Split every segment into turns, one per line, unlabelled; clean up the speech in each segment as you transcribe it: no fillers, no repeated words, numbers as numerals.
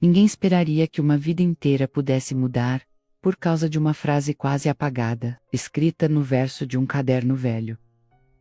Ninguém esperaria que uma vida inteira pudesse mudar por causa de uma frase quase apagada, escrita no verso de um caderno velho.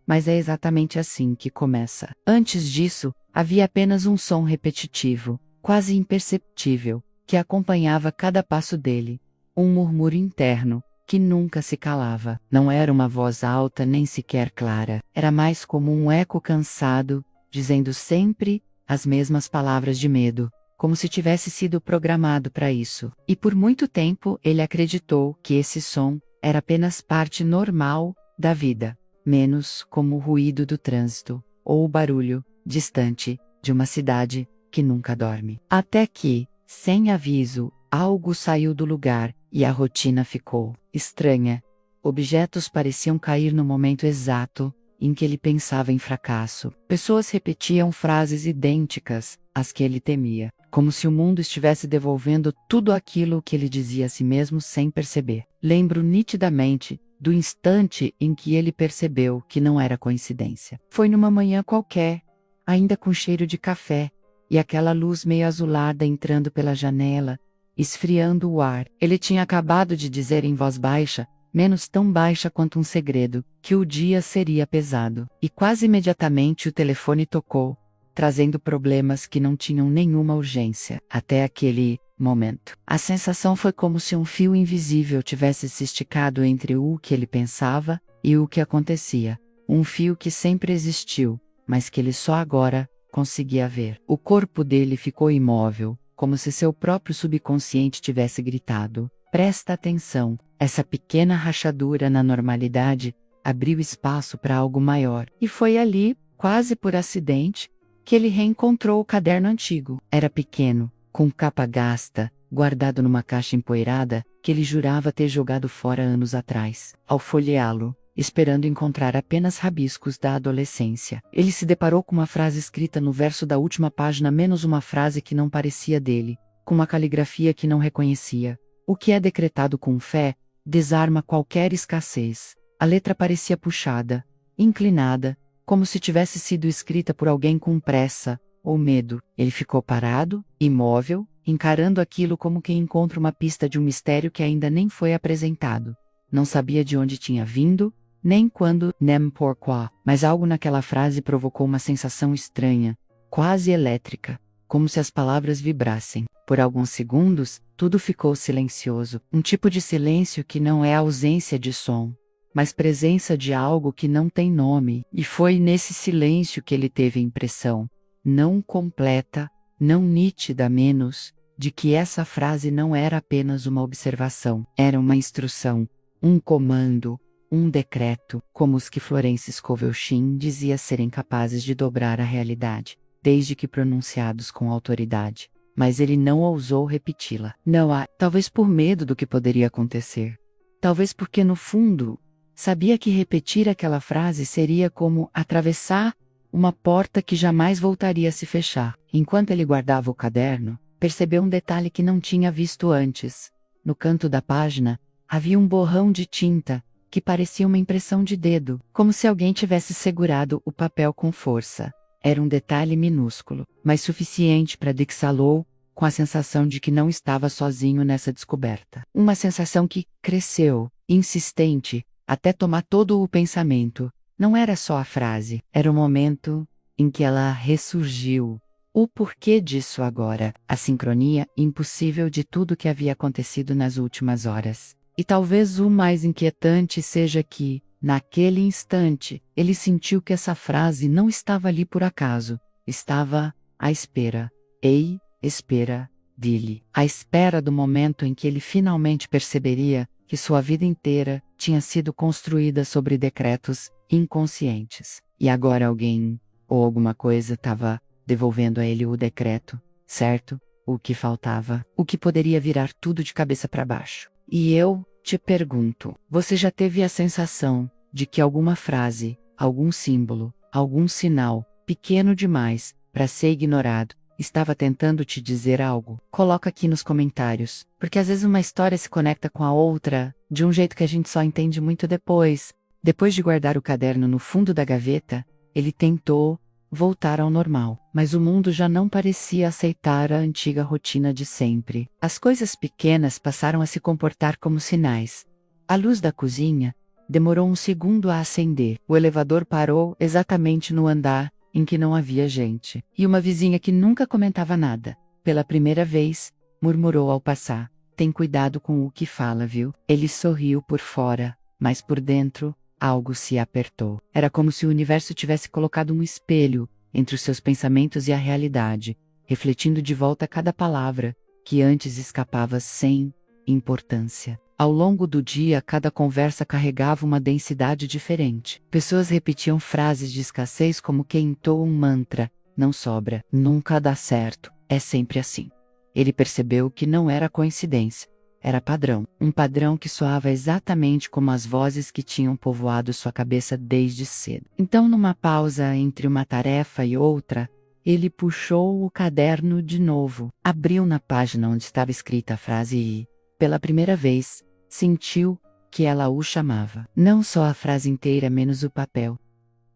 Mas é exatamente assim que começa. Antes disso, havia apenas um som repetitivo, quase imperceptível, que acompanhava cada passo dele. Um murmúrio interno, que nunca se calava. Não era uma voz alta nem sequer clara. Era mais como um eco cansado, dizendo sempre as mesmas palavras de medo, como se tivesse sido programado para isso. E por muito tempo ele acreditou que esse som era apenas parte normal da vida, menos como o ruído do trânsito, ou o barulho, distante, de uma cidade que nunca dorme. Até que, sem aviso, algo saiu do lugar e a rotina ficou estranha. Objetos pareciam cair no momento exato em que ele pensava em fracasso. Pessoas repetiam frases idênticas às que ele temia, como se o mundo estivesse devolvendo tudo aquilo que ele dizia a si mesmo sem perceber. Lembro nitidamente do instante em que ele percebeu que não era coincidência. Foi numa manhã qualquer, ainda com cheiro de café, e aquela luz meio azulada entrando pela janela, esfriando o ar. Ele tinha acabado de dizer em voz baixa, menos tão baixa quanto um segredo, que o dia seria pesado. E quase imediatamente o telefone tocou, trazendo problemas que não tinham nenhuma urgência, até aquele momento. A sensação foi como se um fio invisível tivesse se esticado entre o que ele pensava e o que acontecia. Um fio que sempre existiu, mas que ele só agora conseguia ver. O corpo dele ficou imóvel, como se seu próprio subconsciente tivesse gritado: "Presta atenção." Essa pequena rachadura na normalidade abriu espaço para algo maior. E foi ali, quase por acidente, que ele reencontrou o caderno antigo. Era pequeno, com capa gasta, guardado numa caixa empoeirada, que ele jurava ter jogado fora anos atrás. Ao folheá-lo, esperando encontrar apenas rabiscos da adolescência, ele se deparou com uma frase escrita no verso da última página, menos uma frase que não parecia dele, com uma caligrafia que não reconhecia. O que é decretado com fé desarma qualquer escassez. A letra parecia puxada, inclinada, como se tivesse sido escrita por alguém com pressa ou medo. Ele ficou parado, imóvel, encarando aquilo como quem encontra uma pista de um mistério que ainda nem foi apresentado. Não sabia de onde tinha vindo, nem quando, nem pourquoi, mas algo naquela frase provocou uma sensação estranha, quase elétrica, como se as palavras vibrassem. Por alguns segundos, tudo ficou silencioso, um tipo de silêncio que não é ausência de som, mas presença de algo que não tem nome. E foi nesse silêncio que ele teve a impressão, não completa, não nítida menos, de que essa frase não era apenas uma observação, era uma instrução, um comando, um decreto, como os que Florence Scovel Shinn dizia serem capazes de dobrar a realidade, desde que pronunciados com autoridade. Mas ele não ousou repeti-la. Não há, talvez por medo do que poderia acontecer. Talvez porque no fundo, sabia que repetir aquela frase seria como atravessar uma porta que jamais voltaria a se fechar. Enquanto ele guardava o caderno, percebeu um detalhe que não tinha visto antes. No canto da página, havia um borrão de tinta, que parecia uma impressão de dedo, como se alguém tivesse segurado o papel com força. Era um detalhe minúsculo, mas suficiente para Dick Salow, com a sensação de que não estava sozinho nessa descoberta. Uma sensação que cresceu, insistente, até tomar todo o pensamento. Não era só a frase, era o momento em que ela ressurgiu. O porquê disso agora, a sincronia impossível de tudo que havia acontecido nas últimas horas. E talvez o mais inquietante seja que, naquele instante, ele sentiu que essa frase não estava ali por acaso, estava à espera. Ei, espera, dele. À espera do momento em que ele finalmente perceberia que sua vida inteira tinha sido construída sobre decretos inconscientes. E agora alguém, ou alguma coisa estava devolvendo a ele o decreto, certo? O que faltava, o que poderia virar tudo de cabeça para baixo. E eu te pergunto, você já teve a sensação de que alguma frase, algum símbolo, algum sinal, pequeno demais para ser ignorado, estava tentando te dizer algo? Coloca aqui nos comentários, porque às vezes uma história se conecta com a outra, de um jeito que a gente só entende muito depois. Depois de guardar o caderno no fundo da gaveta, ele tentou voltar ao normal. Mas o mundo já não parecia aceitar a antiga rotina de sempre. As coisas pequenas passaram a se comportar como sinais. A luz da cozinha demorou um segundo a acender. O elevador parou exatamente no andar em que não havia gente. E uma vizinha que nunca comentava nada, pela primeira vez, murmurou ao passar: "Tem cuidado com o que fala, viu?" Ele sorriu por fora, mas por dentro, algo se apertou. Era como se o universo tivesse colocado um espelho entre os seus pensamentos e a realidade, refletindo de volta cada palavra que antes escapava sem importância. Ao longo do dia, cada conversa carregava uma densidade diferente. Pessoas repetiam frases de escassez como quem entoa um mantra: "Não sobra, nunca dá certo, é sempre assim." Ele percebeu que não era coincidência. Era padrão. Um padrão que soava exatamente como as vozes que tinham povoado sua cabeça desde cedo. Então, numa pausa entre uma tarefa e outra, ele puxou o caderno de novo, abriu na página onde estava escrita a frase e, pela primeira vez, sentiu que ela o chamava. Não só a frase inteira menos o papel.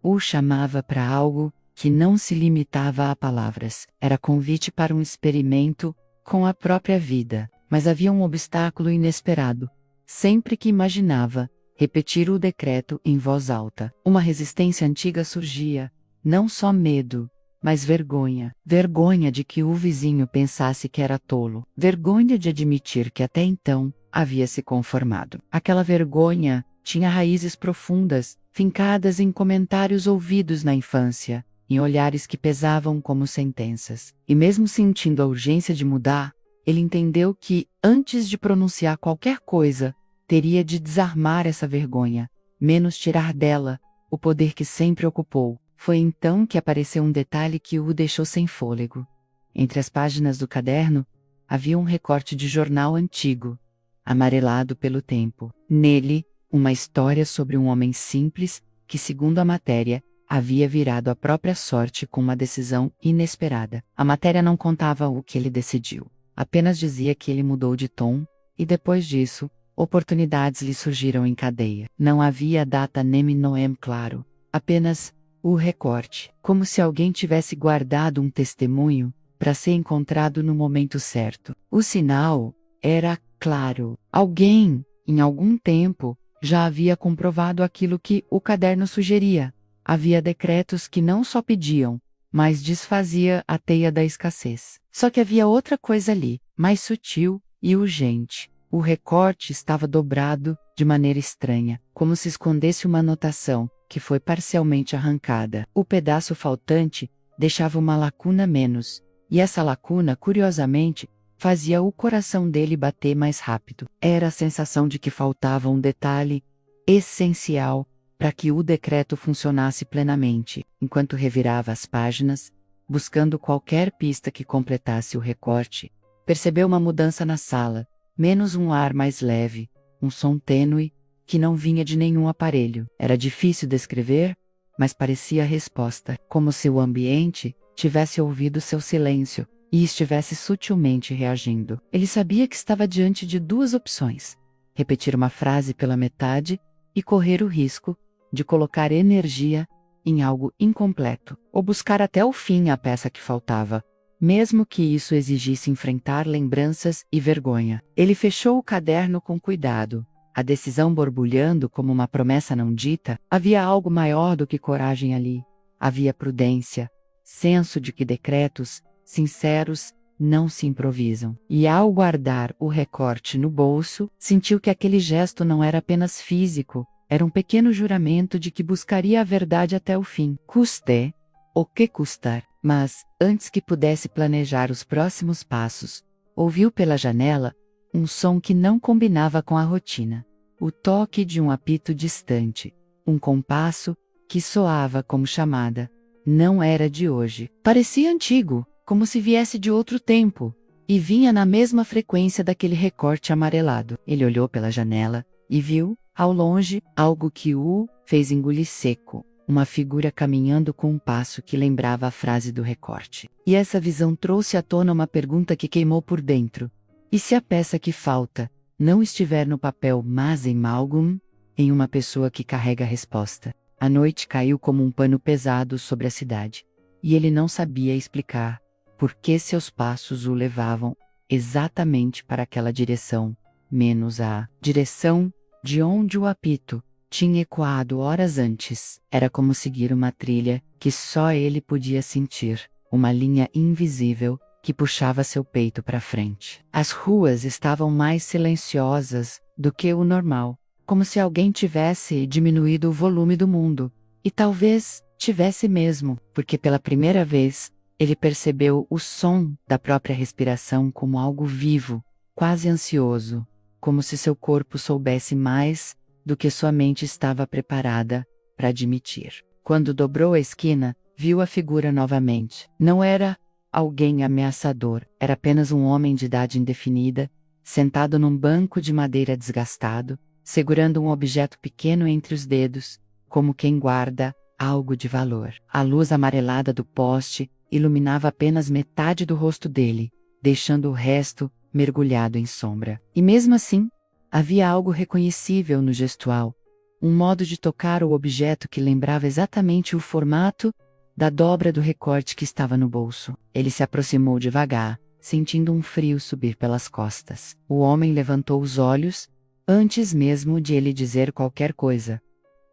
O chamava para algo que não se limitava a palavras. Era convite para um experimento com a própria vida. Mas havia um obstáculo inesperado. Sempre que imaginava repetir o decreto em voz alta, uma resistência antiga surgia. Não só medo, mas vergonha. Vergonha de que o vizinho pensasse que era tolo. Vergonha de admitir que até então havia se conformado. Aquela vergonha tinha raízes profundas, fincadas em comentários ouvidos na infância, em olhares que pesavam como sentenças. E mesmo sentindo a urgência de mudar, ele entendeu que, antes de pronunciar qualquer coisa, teria de desarmar essa vergonha, menos tirar dela o poder que sempre ocupou. Foi então que apareceu um detalhe que o deixou sem fôlego. Entre as páginas do caderno, havia um recorte de jornal antigo, amarelado pelo tempo. Nele, uma história sobre um homem simples que, segundo a matéria, havia virado a própria sorte com uma decisão inesperada. A matéria não contava o que ele decidiu. Apenas dizia que ele mudou de tom, e depois disso, oportunidades lhe surgiram em cadeia. Não havia data nem nome claro, apenas o recorte, como se alguém tivesse guardado um testemunho para ser encontrado no momento certo. O sinal era claro. Alguém, em algum tempo, já havia comprovado aquilo que o caderno sugeria. Havia decretos que não só pediam, mas desfazia a teia da escassez. Só que havia outra coisa ali, mais sutil e urgente. O recorte estava dobrado de maneira estranha, como se escondesse uma anotação que foi parcialmente arrancada. O pedaço faltante deixava uma lacuna menos, e essa lacuna, curiosamente, fazia o coração dele bater mais rápido. Era a sensação de que faltava um detalhe essencial para que o decreto funcionasse plenamente. Enquanto revirava as páginas, buscando qualquer pista que completasse o recorte, percebeu uma mudança na sala, menos um ar mais leve, um som tênue, que não vinha de nenhum aparelho. Era difícil descrever, mas parecia a resposta, como se o ambiente tivesse ouvido seu silêncio e estivesse sutilmente reagindo. Ele sabia que estava diante de duas opções: repetir uma frase pela metade e correr o risco de colocar energia em algo incompleto, ou buscar até o fim a peça que faltava, mesmo que isso exigisse enfrentar lembranças e vergonha. Ele fechou o caderno com cuidado, a decisão borbulhando como uma promessa não dita. Havia algo maior do que coragem ali. Havia prudência, senso de que decretos sinceros não se improvisam. E ao guardar o recorte no bolso, sentiu que aquele gesto não era apenas físico, era um pequeno juramento de que buscaria a verdade até o fim, custe o que custar. Mas, antes que pudesse planejar os próximos passos, ouviu pela janela um som que não combinava com a rotina. O toque de um apito distante, um compasso que soava como chamada. Não era de hoje. Parecia antigo, como se viesse de outro tempo, e vinha na mesma frequência daquele recorte amarelado. Ele olhou pela janela e viu, ao longe, algo que o fez engolir seco. Uma figura caminhando com um passo que lembrava a frase do recorte. E essa visão trouxe à tona uma pergunta que queimou por dentro. E se a peça que falta não estiver no papel, mas em algum, em uma pessoa que carrega a resposta? A noite caiu como um pano pesado sobre a cidade. e ele não sabia explicar por que seus passos o levavam exatamente para aquela direção, menos a direção de onde o apito tinha ecoado horas antes. Era como seguir uma trilha que só ele podia sentir, uma linha invisível que puxava seu peito para frente. As ruas estavam mais silenciosas do que o normal, como se alguém tivesse diminuído o volume do mundo. E talvez tivesse mesmo, porque pela primeira vez, ele percebeu o som da própria respiração como algo vivo, quase ansioso, como se seu corpo soubesse mais do que sua mente estava preparada para admitir. Quando dobrou a esquina, viu a figura novamente. Não era alguém ameaçador, era apenas um homem de idade indefinida, sentado num banco de madeira desgastado, segurando um objeto pequeno entre os dedos, como quem guarda algo de valor. A luz amarelada do poste iluminava apenas metade do rosto dele, deixando o resto mergulhado em sombra. E mesmo assim, havia algo reconhecível no gestual, um modo de tocar o objeto que lembrava exatamente o formato da dobra do recorte que estava no bolso. Ele se aproximou devagar, sentindo um frio subir pelas costas. O homem levantou os olhos, antes mesmo de ele dizer qualquer coisa.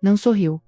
Não sorriu,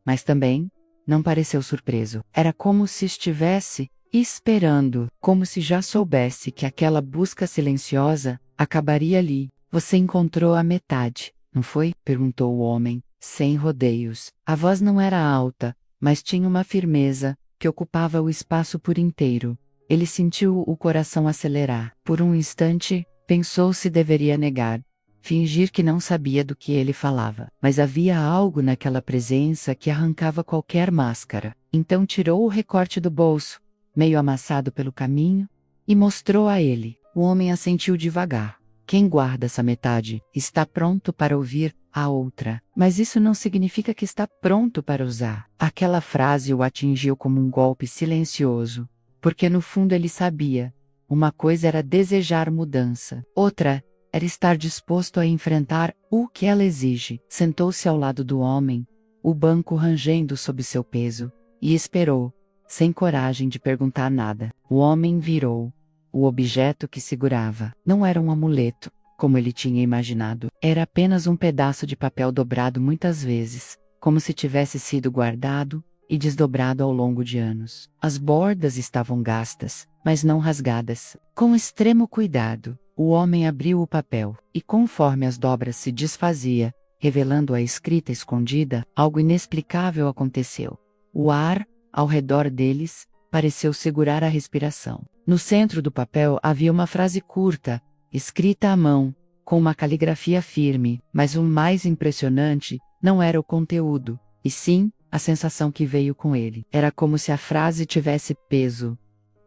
mas também não pareceu surpreso. Era como se estivesse esperando, como se já soubesse que aquela busca silenciosa acabaria ali. Você encontrou a metade, não foi? Perguntou o homem, sem rodeios. A voz não era alta, mas tinha uma firmeza que ocupava o espaço por inteiro. Ele sentiu o coração acelerar. Por um instante, pensou se deveria negar, fingir que não sabia do que ele falava. Mas havia algo naquela presença que arrancava qualquer máscara. Então tirou o recorte do bolso, meio amassado pelo caminho, e mostrou a ele. O homem assentiu devagar. Quem guarda essa metade está pronto para ouvir a outra, mas isso não significa que está pronto para usar. Aquela frase o atingiu como um golpe silencioso, porque no fundo ele sabia. Uma coisa era desejar mudança, outra era estar disposto a enfrentar o que ela exige. Sentou-se ao lado do homem, o banco rangendo sob seu peso, e esperou, sem coragem de perguntar nada. O homem virou. O objeto que segurava não era um amuleto, como ele tinha imaginado. Era apenas um pedaço de papel dobrado muitas vezes, como se tivesse sido guardado e desdobrado ao longo de anos. As bordas estavam gastas, mas não rasgadas. Com extremo cuidado, o homem abriu o papel, e conforme as dobras se desfazia, revelando a escrita escondida, algo inexplicável aconteceu. O ar, ao redor deles, pareceu segurar a respiração. No centro do papel havia uma frase curta, escrita à mão, com uma caligrafia firme, mas o mais impressionante não era o conteúdo, e sim a sensação que veio com ele. Era como se a frase tivesse peso,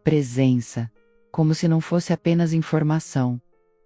presença, como se não fosse apenas informação,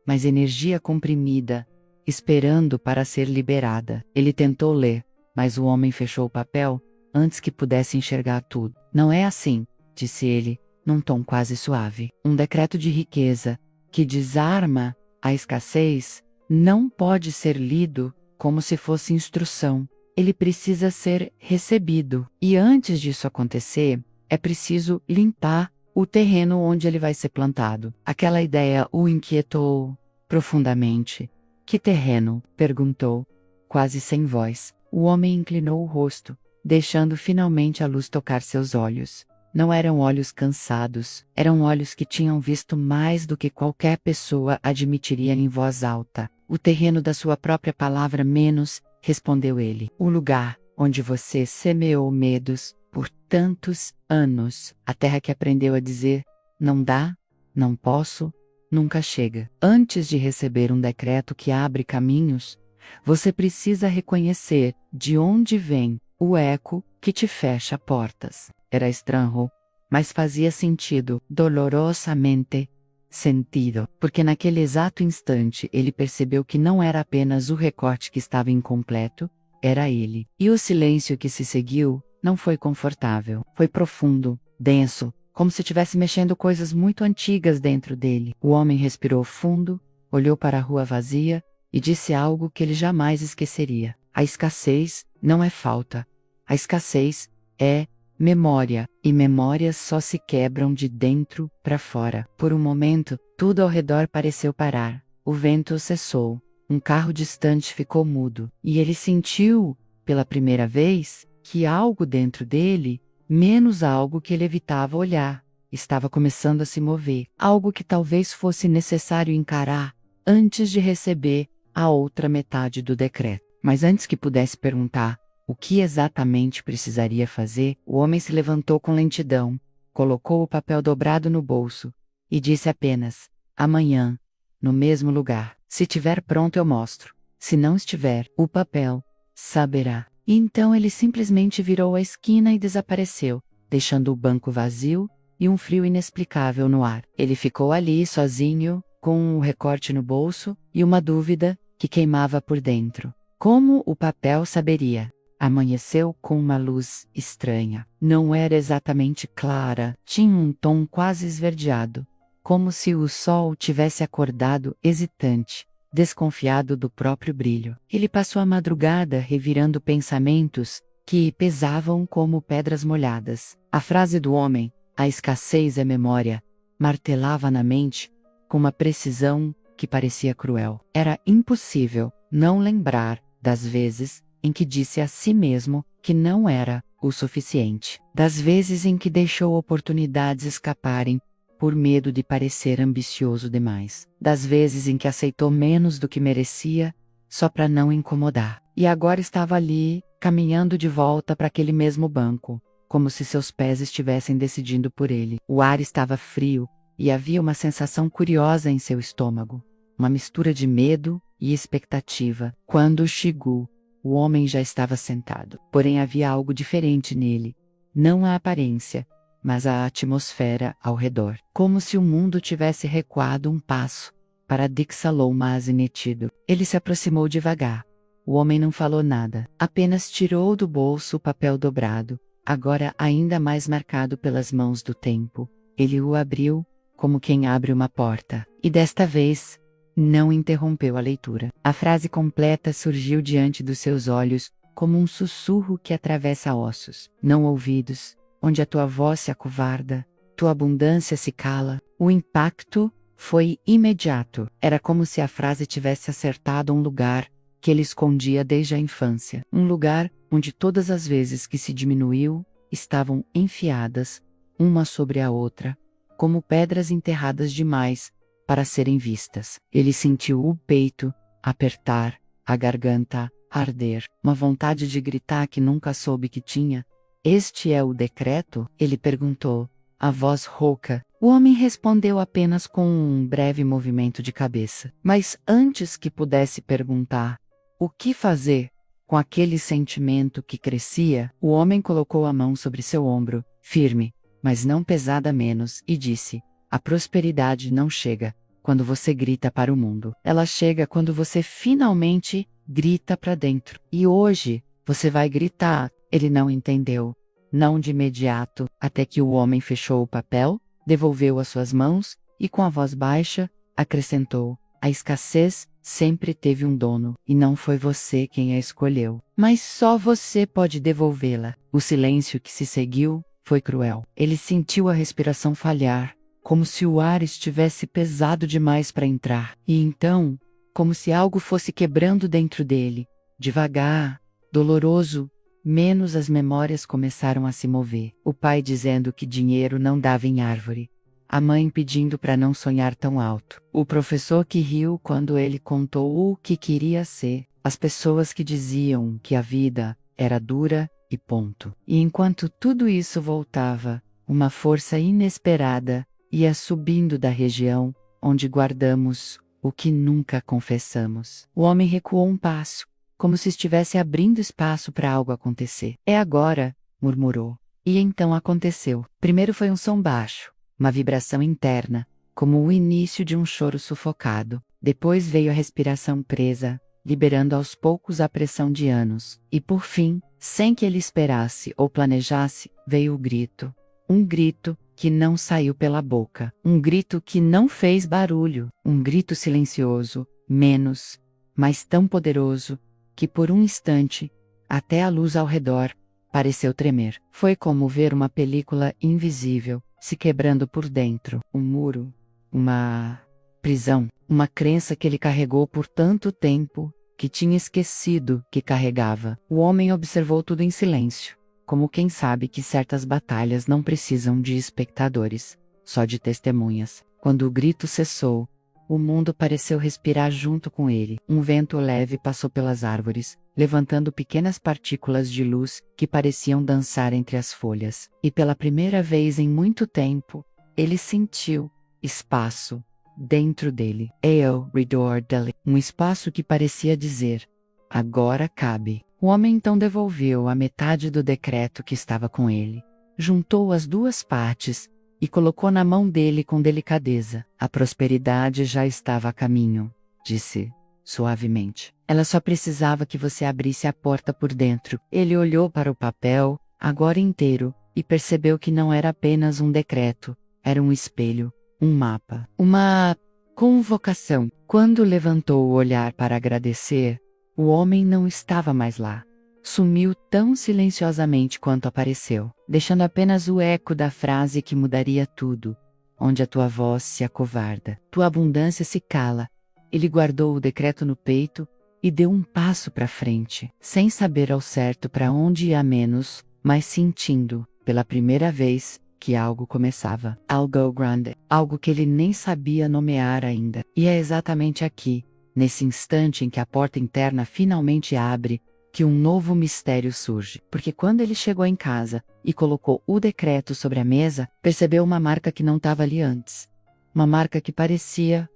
mas energia comprimida, esperando para ser liberada. Ele tentou ler, mas o homem fechou o papel antes que pudesse enxergar tudo. Não é assim, disse ele, num tom quase suave. Um decreto de riqueza, que desarma a escassez, não pode ser lido como se fosse instrução. Ele precisa ser recebido. E antes disso acontecer, é preciso limpar o terreno onde ele vai ser plantado. Aquela ideia o inquietou profundamente. Que terreno? Perguntou, quase sem voz. O homem inclinou o rosto, deixando finalmente a luz tocar seus olhos. Não eram olhos cansados, eram olhos que tinham visto mais do que qualquer pessoa admitiria em voz alta. O terreno da sua própria palavra menos, respondeu ele. O lugar onde você semeou medos por tantos anos. A terra que aprendeu a dizer, não dá, não posso, nunca chega. Antes de receber um decreto que abre caminhos, você precisa reconhecer de onde vem o eco que te fecha portas. Era estranho, mas fazia sentido, dolorosamente sentido, porque naquele exato instante ele percebeu que não era apenas o recorte que estava incompleto, era ele. E o silêncio que se seguiu não foi confortável, foi profundo, denso, como se estivesse mexendo coisas muito antigas dentro dele. O homem respirou fundo, olhou para a rua vazia e disse algo que ele jamais esqueceria. A escassez não é falta. A escassez é memória, e memórias só se quebram de dentro para fora. Por um momento, tudo ao redor pareceu parar. O vento cessou. Um carro distante ficou mudo, e ele sentiu, pela primeira vez, que algo dentro dele, menos algo que ele evitava olhar, estava começando a se mover. Algo que talvez fosse necessário encarar antes de receber a outra metade do decreto. Mas antes que pudesse perguntar o que exatamente precisaria fazer, o homem se levantou com lentidão, colocou o papel dobrado no bolso e disse apenas: amanhã, no mesmo lugar. Se tiver pronto eu mostro. Se não estiver, o papel saberá. E então ele simplesmente virou a esquina e desapareceu, deixando o banco vazio e um frio inexplicável no ar. Ele ficou ali sozinho, com um recorte no bolso e uma dúvida que queimava por dentro. Como o papel saberia? Amanheceu com uma luz estranha. Não era exatamente clara, tinha um tom quase esverdeado, como se o sol tivesse acordado hesitante, desconfiado do próprio brilho. Ele passou a madrugada revirando pensamentos que pesavam como pedras molhadas. A frase do homem, a escassez é memória, martelava na mente com uma precisão que parecia cruel. Era impossível não lembrar das vezes em que disse a si mesmo que não era o suficiente, das vezes em que deixou oportunidades escaparem por medo de parecer ambicioso demais, das vezes em que aceitou menos do que merecia só para não incomodar. E agora estava ali, caminhando de volta para aquele mesmo banco, como se seus pés estivessem decidindo por ele. O ar estava frio e havia uma sensação curiosa em seu estômago, uma mistura de medo e expectativa. Quando chegou, o homem já estava sentado, porém havia algo diferente nele, não a aparência, mas a atmosfera ao redor, como se o mundo tivesse recuado um passo para Dixalou Mazinetido. Ele se aproximou devagar. O homem não falou nada, apenas tirou do bolso o papel dobrado, agora ainda mais marcado pelas mãos do tempo. Ele o abriu, como quem abre uma porta, e desta vez não interrompeu a leitura. A frase completa surgiu diante dos seus olhos, como um sussurro que atravessa ossos, não ouvidos, onde a tua voz se acovarda, tua abundância se cala. O impacto foi imediato. Era como se a frase tivesse acertado um lugar que ele escondia desde a infância. Um lugar onde todas as vezes que se diminuiu, estavam enfiadas, uma sobre a outra, como pedras enterradas demais para serem vistas. Ele sentiu o peito apertar, a garganta arder, uma vontade de gritar que nunca soube que tinha. Este é o decreto? Ele perguntou, a voz rouca. O homem respondeu apenas com um breve movimento de cabeça. Mas antes que pudesse perguntar o que fazer com aquele sentimento que crescia, o homem colocou a mão sobre seu ombro, firme, mas não pesada menos, e disse: a prosperidade não chega quando você grita para o mundo. Ela chega quando você finalmente grita para dentro. E hoje, você vai gritar. Ele não entendeu. Não de imediato, até que o homem fechou o papel, devolveu as suas mãos, e com a voz baixa, acrescentou: a escassez sempre teve um dono, e não foi você quem a escolheu. Mas só você pode devolvê-la. O silêncio que se seguiu foi cruel. Ele sentiu a respiração falhar, como se o ar estivesse pesado demais para entrar. E então, como se algo fosse quebrando dentro dele, devagar, doloroso, menos as memórias começaram a se mover. O pai dizendo que dinheiro não dava em árvore. A mãe pedindo para não sonhar tão alto. O professor que riu quando ele contou o que queria ser. As pessoas que diziam que a vida era dura e ponto. E enquanto tudo isso voltava, uma força inesperada ia subindo da região onde guardamos o que nunca confessamos. O homem recuou um passo, como se estivesse abrindo espaço para algo acontecer. É agora, murmurou. E então aconteceu. Primeiro foi um som baixo, uma vibração interna, como o início de um choro sufocado. Depois veio a respiração presa, liberando aos poucos a pressão de anos. E por fim, sem que ele esperasse ou planejasse, veio o grito. Um grito que não saiu pela boca. Um grito que não fez barulho. Um grito silencioso, menos, mas tão poderoso, que por um instante, até a luz ao redor pareceu tremer. Foi como ver uma película invisível se quebrando por dentro. Um muro, uma prisão, uma crença que ele carregou por tanto tempo que tinha esquecido que carregava. O homem observou tudo em silêncio, como quem sabe que certas batalhas não precisam de espectadores, só de testemunhas. Quando o grito cessou, o mundo pareceu respirar junto com ele. Um vento leve passou pelas árvores, levantando pequenas partículas de luz que pareciam dançar entre as folhas. E pela primeira vez em muito tempo, ele sentiu espaço dentro dele. Eu, redor dele. Um espaço que parecia dizer: agora cabe. O homem então devolveu a metade do decreto que estava com ele, juntou as duas partes e colocou na mão dele com delicadeza. A prosperidade já estava a caminho, disse suavemente. Ela só precisava que você abrisse a porta por dentro. Ele olhou para o papel, agora inteiro, e percebeu que não era apenas um decreto, era um espelho, um mapa, uma convocação. Quando levantou o olhar para agradecer, o homem não estava mais lá. Sumiu tão silenciosamente quanto apareceu, deixando apenas o eco da frase que mudaria tudo. Onde a tua voz se acovarda, tua abundância se cala. Ele guardou o decreto no peito e deu um passo para frente, sem saber ao certo para onde ia menos, mas sentindo, pela primeira vez, que algo começava. Algo grande, algo que ele nem sabia nomear ainda. E é exatamente aqui, nesse instante em que a porta interna finalmente abre, que um novo mistério surge. Porque quando ele chegou em casa e colocou o decreto sobre a mesa, percebeu uma marca que não estava ali antes. Uma marca que parecia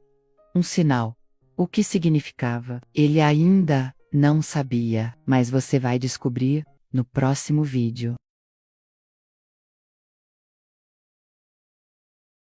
um sinal. O que significava? Ele ainda não sabia, mas você vai descobrir no próximo vídeo.